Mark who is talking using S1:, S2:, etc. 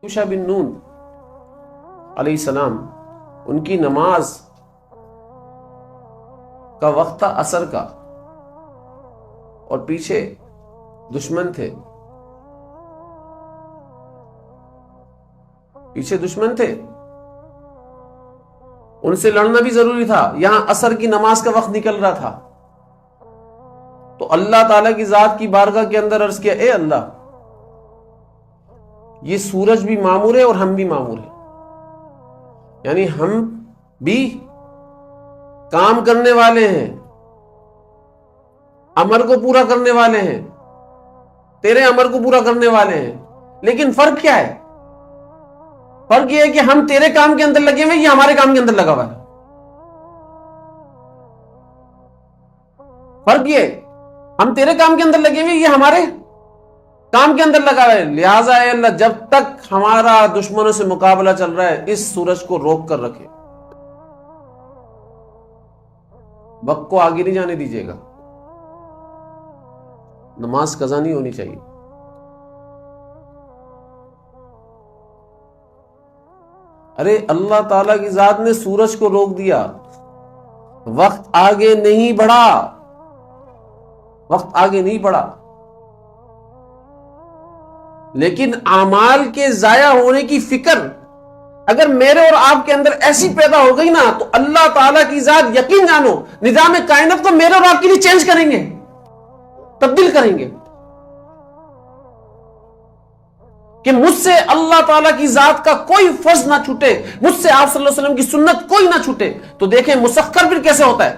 S1: یوشع بن نون علیہ السلام، ان کی نماز کا وقت تھا عصر کا، اور پیچھے دشمن تھے، ان سے لڑنا بھی ضروری تھا، یہاں عصر کی نماز کا وقت نکل رہا تھا۔ تو اللہ تعالی کی ذات کی بارگاہ کے اندر عرض کیا، اے اللہ، یہ سورج بھی معمور ہے اور ہم بھی معمور ہیں، یعنی ہم بھی کام کرنے والے ہیں، امر کو پورا کرنے والے ہیں، تیرے امر کو پورا کرنے والے ہیں، لیکن فرق کیا ہے؟ فرق یہ ہے کہ ہم تیرے کام کے اندر لگے ہوئے، یہ ہمارے کام کے اندر لگا ہوا ہے۔ فرق یہ، ہم تیرے کام کے اندر لگے ہوئے، یہ ہمارے کام کے اندر لگا ہوا ہے۔ لہٰذا اے اللہ، جب تک ہمارا دشمنوں سے مقابلہ چل رہا ہے، اس سورج کو روک کر رکھے، وقت کو آگے نہیں جانے دیجیے گا، نماز قضا نہیں ہونی چاہیے۔ ارے اللہ تعالیٰ کی ذات نے سورج کو روک دیا، وقت آگے نہیں بڑھا، وقت آگے نہیں بڑھا، لیکن اعمال کے ضائع ہونے کی فکر اگر میرے اور آپ کے اندر ایسی پیدا ہو گئی نا، تو اللہ تعالیٰ کی ذات، یقین جانو، نظام کائنات کو میرے اور آپ کے لیے چینج کریں گے، تبدیل کریں گے، کہ مجھ سے اللہ تعالیٰ کی ذات کا کوئی فرض نہ چھوٹے، مجھ سے آپ صلی اللہ علیہ وسلم کی سنت کوئی نہ چھوٹے۔ تو دیکھیں مسخر پھر کیسے ہوتا ہے،